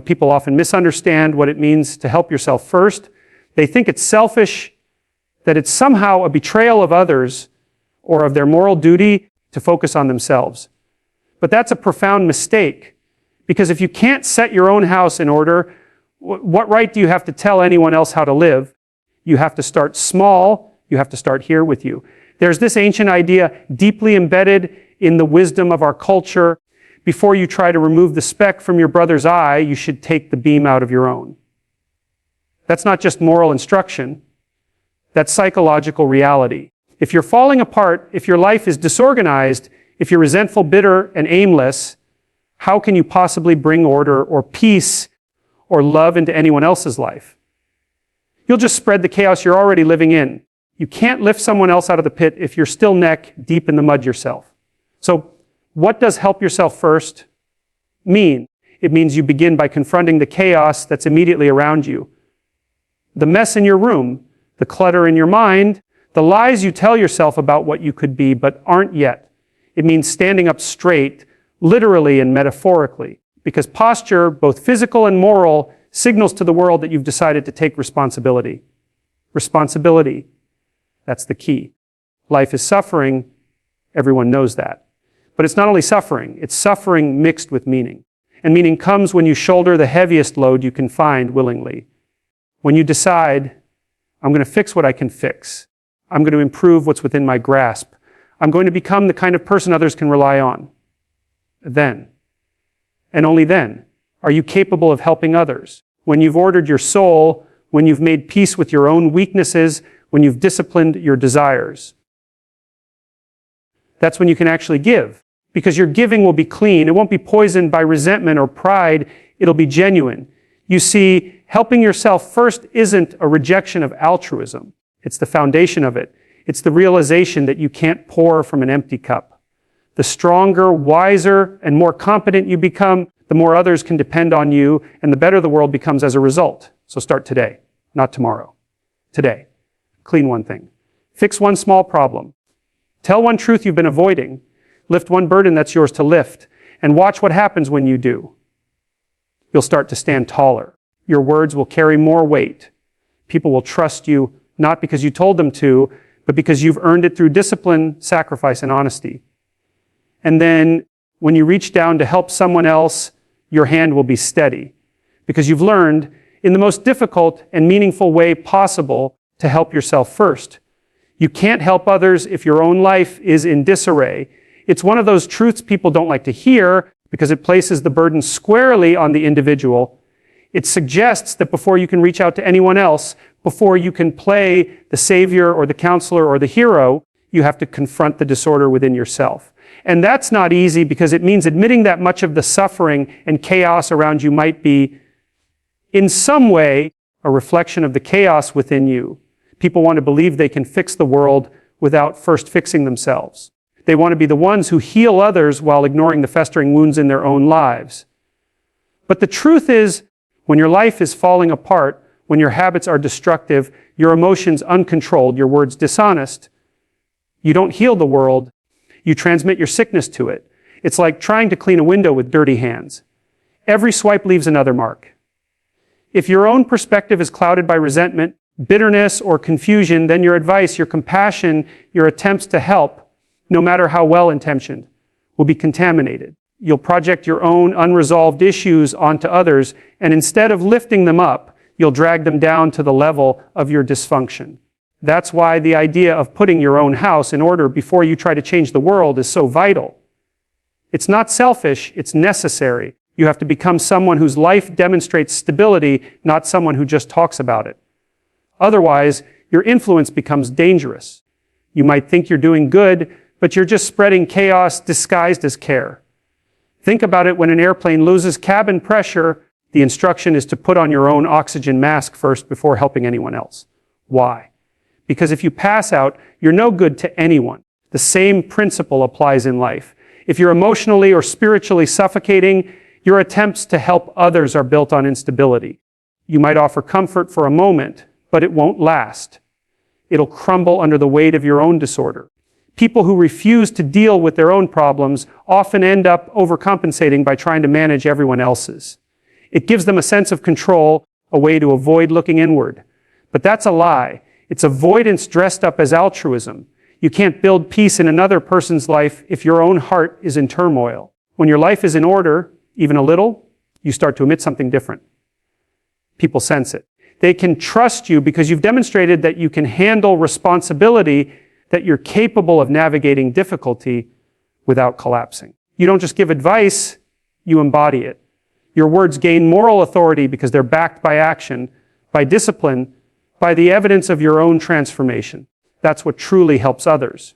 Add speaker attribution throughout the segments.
Speaker 1: People often misunderstand what it means to help yourself first. They think it's selfish, that it's somehow a betrayal of others or of their moral duty to focus on themselves. But that's a profound mistake, because if you can't set your own house in order, what right do you have to tell anyone else how to live? You have to start small. You have to start here with you. There's this ancient idea deeply embedded in the wisdom of our culture. Before you try to remove the speck from your brother's eye, you should take the beam out of your own. That's not just moral instruction. That's psychological reality. If you're falling apart, if your life is disorganized, if you're resentful, bitter, and aimless, how can you possibly bring order or peace or love into anyone else's life? You'll just spread the chaos you're already living in. You can't lift someone else out of the pit if you're still neck deep in the mud yourself. So, what does help yourself first mean? It means you begin by confronting the chaos that's immediately around you. The mess in your room, the clutter in your mind, the lies you tell yourself about what you could be but aren't yet. It means standing up straight, literally and metaphorically, because posture, both physical and moral, signals to the world that you've decided to take responsibility. Responsibility, that's the key. Life is suffering, everyone knows that. But it's not only suffering, it's suffering mixed with meaning. And meaning comes when you shoulder the heaviest load you can find willingly. When you decide, I'm going to fix what I can fix. I'm going to improve what's within my grasp. I'm going to become the kind of person others can rely on. Then, and only then, are you capable of helping others. When you've ordered your soul, when you've made peace with your own weaknesses, when you've disciplined your desires. That's when you can actually give. Because your giving will be clean. It won't be poisoned by resentment or pride. It'll be genuine. You see, helping yourself first isn't a rejection of altruism. It's the foundation of it. It's the realization that you can't pour from an empty cup. The stronger, wiser, and more competent you become, the more others can depend on you, and the better the world becomes as a result. So start today, not tomorrow. Today. Clean one thing. Fix one small problem. Tell one truth you've been avoiding. Lift one burden that's yours to lift. And watch what happens when you do. You'll start to stand taller. Your words will carry more weight. People will trust you, not because you told them to, but because you've earned it through discipline, sacrifice, and honesty. And then, when you reach down to help someone else, your hand will be steady. Because you've learned, in the most difficult and meaningful way possible, to help yourself first. You can't help others if your own life is in disarray. It's one of those truths people don't like to hear because it places the burden squarely on the individual. It suggests that before you can reach out to anyone else, before you can play the savior or the counselor or the hero, you have to confront the disorder within yourself. And that's not easy because it means admitting that much of the suffering and chaos around you might be, in some way, a reflection of the chaos within you. People want to believe they can fix the world without first fixing themselves. They want to be the ones who heal others while ignoring the festering wounds in their own lives. But the truth is, when your life is falling apart, when your habits are destructive, your emotions uncontrolled, your words dishonest, you don't heal the world, you transmit your sickness to it. It's like trying to clean a window with dirty hands. Every swipe leaves another mark. If your own perspective is clouded by resentment, bitterness, or confusion, then your advice, your compassion, your attempts to help, no matter how well-intentioned, will be contaminated. You'll project your own unresolved issues onto others, and instead of lifting them up, you'll drag them down to the level of your dysfunction. That's why the idea of putting your own house in order before you try to change the world is so vital. It's not selfish, it's necessary. You have to become someone whose life demonstrates stability, not someone who just talks about it. Otherwise, your influence becomes dangerous. You might think you're doing good, but you're just spreading chaos disguised as care. Think about it when an airplane loses cabin pressure, the instruction is to put on your own oxygen mask first before helping anyone else. Why? Because if you pass out, you're no good to anyone. The same principle applies in life. If you're emotionally or spiritually suffocating, your attempts to help others are built on instability. You might offer comfort for a moment, but it won't last. It'll crumble under the weight of your own disorder. People who refuse to deal with their own problems often end up overcompensating by trying to manage everyone else's. It gives them a sense of control, a way to avoid looking inward. But that's a lie. It's avoidance dressed up as altruism. You can't build peace in another person's life if your own heart is in turmoil. When your life is in order, even a little, you start to emit something different. People sense it. They can trust you because you've demonstrated that you can handle responsibility, that you're capable of navigating difficulty without collapsing. You don't just give advice, you embody it. Your words gain moral authority because they're backed by action, by discipline, by the evidence of your own transformation. That's what truly helps others.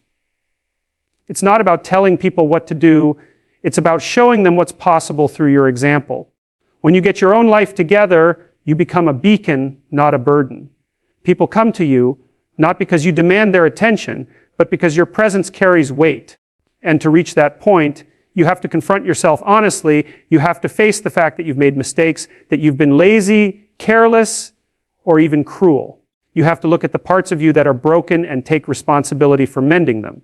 Speaker 1: It's not about telling people what to do, it's about showing them what's possible through your example. When you get your own life together, you become a beacon, not a burden. People come to you not because you demand their attention, but because your presence carries weight. And to reach that point, you have to confront yourself honestly. You have to face the fact that you've made mistakes, that you've been lazy, careless, or even cruel. You have to look at the parts of you that are broken and take responsibility for mending them.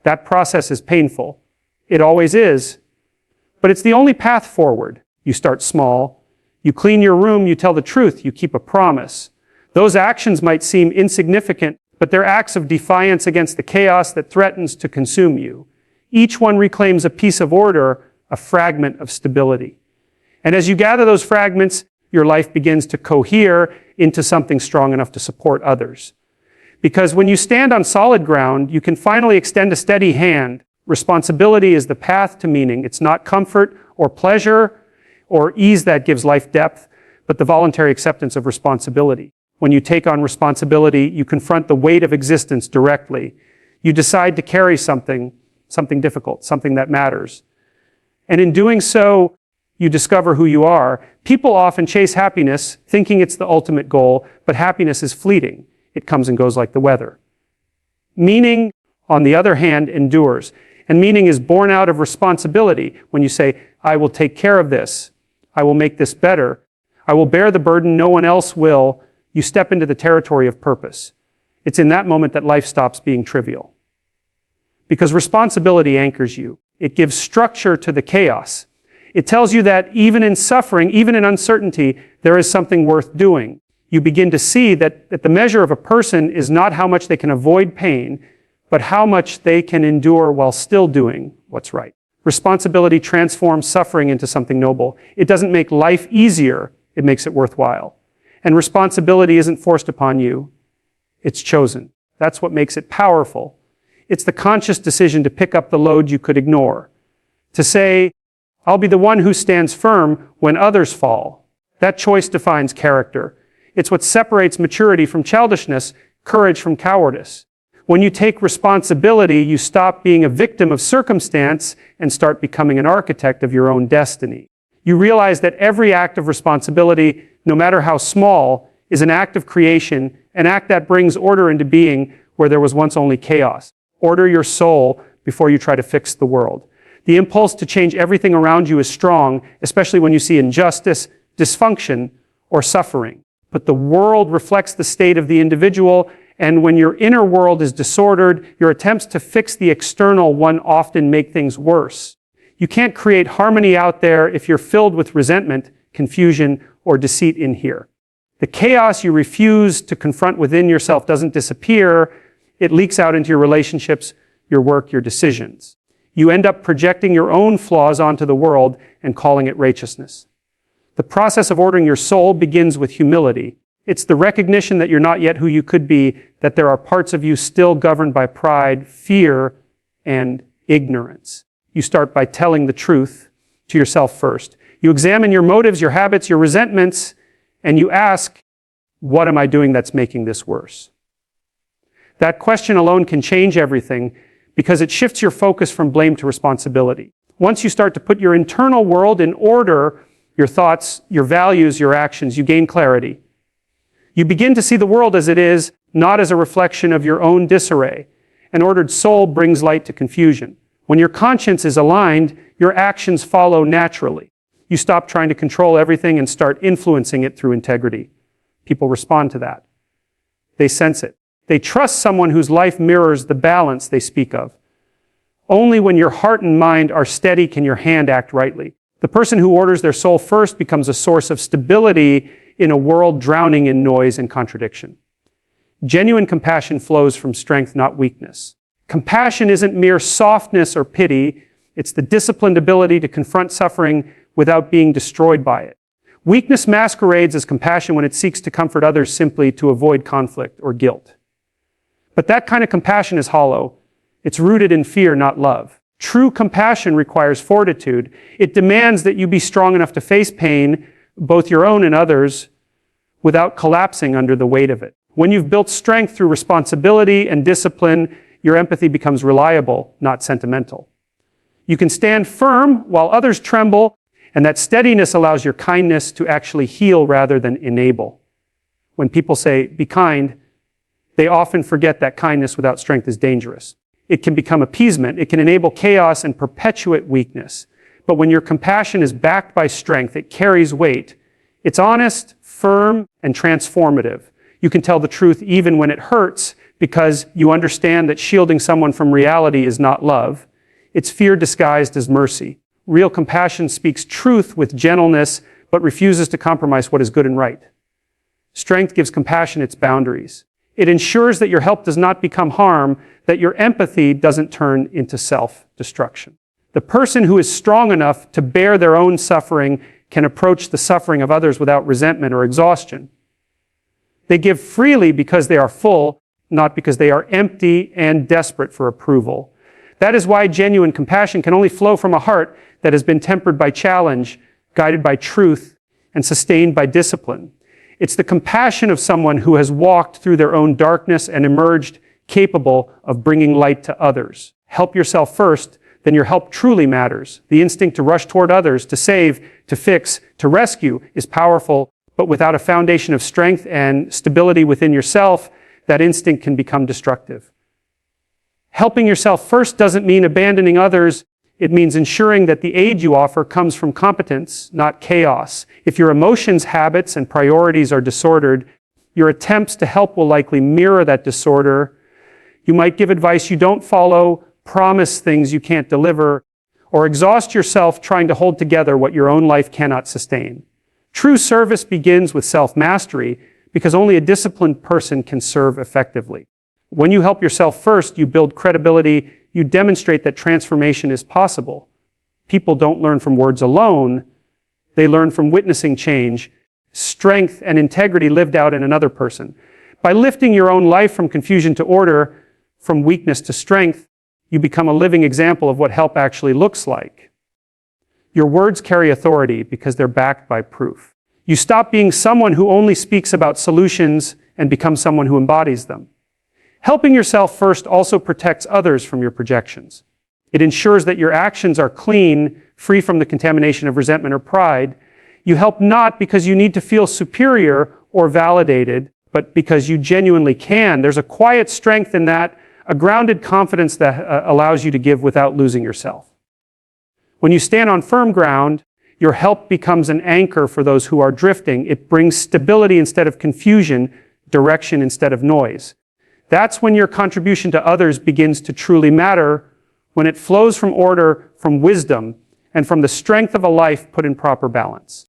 Speaker 1: That process is painful. It always is. But it's the only path forward. You start small. You clean your room, you tell the truth, you keep a promise. Those actions might seem insignificant, but they're acts of defiance against the chaos that threatens to consume you. Each one reclaims a piece of order, a fragment of stability. And as you gather those fragments, your life begins to cohere into something strong enough to support others. Because when you stand on solid ground, you can finally extend a steady hand. Responsibility is the path to meaning. It's not comfort or pleasure or ease that gives life depth, but the voluntary acceptance of responsibility. When you take on responsibility, you confront the weight of existence directly. You decide to carry something difficult, something that matters. And in doing so, you discover who you are. People often chase happiness, thinking it's the ultimate goal, but happiness is fleeting. It comes and goes like the weather. Meaning, on the other hand, endures. And meaning is born out of responsibility. When you say, I will take care of this, I will make this better, I will bear the burden no one else will, you step into the territory of purpose. It's in that moment that life stops being trivial. Because responsibility anchors you. It gives structure to the chaos. It tells you that even in suffering, even in uncertainty, there is something worth doing. You begin to see that the measure of a person is not how much they can avoid pain, but how much they can endure while still doing what's right. Responsibility transforms suffering into something noble. It doesn't make life easier, it makes it worthwhile. And responsibility isn't forced upon you, it's chosen. That's what makes it powerful. It's the conscious decision to pick up the load you could ignore. To say, I'll be the one who stands firm when others fall. That choice defines character. It's what separates maturity from childishness, courage from cowardice. When you take responsibility, you stop being a victim of circumstance and start becoming an architect of your own destiny. You realize that every act of responsibility, no matter how small, is an act of creation, an act that brings order into being where there was once only chaos. Order your soul before you try to fix the world. The impulse to change everything around you is strong, especially when you see injustice, dysfunction, or suffering. But the world reflects the state of the individual, and when your inner world is disordered, your attempts to fix the external one often make things worse. You can't create harmony out there if you're filled with resentment, confusion, or deceit in here. The chaos you refuse to confront within yourself doesn't disappear, it leaks out into your relationships, your work, your decisions. You end up projecting your own flaws onto the world and calling it righteousness. The process of ordering your soul begins with humility. It's the recognition that you're not yet who you could be, that there are parts of you still governed by pride, fear, and ignorance. You start by telling the truth to yourself first. You examine your motives, your habits, your resentments, and you ask, what am I doing that's making this worse? That question alone can change everything because it shifts your focus from blame to responsibility. Once you start to put your internal world in order, your thoughts, your values, your actions, you gain clarity. You begin to see the world as it is, not as a reflection of your own disarray. An ordered soul brings light to confusion. When your conscience is aligned, your actions follow naturally. You stop trying to control everything and start influencing it through integrity. People respond to that. They sense it. They trust someone whose life mirrors the balance they speak of. Only when your heart and mind are steady can your hand act rightly. The person who orders their soul first becomes a source of stability in a world drowning in noise and contradiction. Genuine compassion flows from strength, not weakness. Compassion isn't mere softness or pity. It's the disciplined ability to confront suffering without being destroyed by it. Weakness masquerades as compassion when it seeks to comfort others simply to avoid conflict or guilt. But that kind of compassion is hollow. It's rooted in fear, not love. True compassion requires fortitude. It demands that you be strong enough to face pain, both your own and others, without collapsing under the weight of it. When you've built strength through responsibility and discipline, your empathy becomes reliable, not sentimental. You can stand firm while others tremble, and that steadiness allows your kindness to actually heal rather than enable. When people say, be kind, they often forget that kindness without strength is dangerous. It can become appeasement. It can enable chaos and perpetuate weakness. But when your compassion is backed by strength, it carries weight. It's honest, firm, and transformative. You can tell the truth even when it hurts because you understand that shielding someone from reality is not love. It's fear disguised as mercy. Real compassion speaks truth with gentleness, but refuses to compromise what is good and right. Strength gives compassion its boundaries. It ensures that your help does not become harm, that your empathy doesn't turn into self-destruction. The person who is strong enough to bear their own suffering can approach the suffering of others without resentment or exhaustion. They give freely because they are full, not because they are empty and desperate for approval. That is why genuine compassion can only flow from a heart that has been tempered by challenge, guided by truth, and sustained by discipline. It's the compassion of someone who has walked through their own darkness and emerged capable of bringing light to others. Help yourself first, then your help truly matters. The instinct to rush toward others, to save, to fix, to rescue is powerful, but without a foundation of strength and stability within yourself, that instinct can become destructive. Helping yourself first doesn't mean abandoning others. It means ensuring that the aid you offer comes from competence, not chaos. If your emotions, habits, and priorities are disordered, your attempts to help will likely mirror that disorder. You might give advice you don't follow, promise things you can't deliver, or exhaust yourself trying to hold together what your own life cannot sustain. True service begins with self-mastery, because only a disciplined person can serve effectively. When you help yourself first, you build credibility, you demonstrate that transformation is possible. People don't learn from words alone, they learn from witnessing change, strength and integrity lived out in another person. By lifting your own life from confusion to order, from weakness to strength, you become a living example of what help actually looks like. Your words carry authority because they're backed by proof. You stop being someone who only speaks about solutions and become someone who embodies them. Helping yourself first also protects others from your projections. It ensures that your actions are clean, free from the contamination of resentment or pride. You help not because you need to feel superior or validated, but because you genuinely can. There's a quiet strength in that, a grounded confidence that allows you to give without losing yourself. When you stand on firm ground, your help becomes an anchor for those who are drifting. It brings stability instead of confusion, direction instead of noise. That's when your contribution to others begins to truly matter, when it flows from order, from wisdom, and from the strength of a life put in proper balance.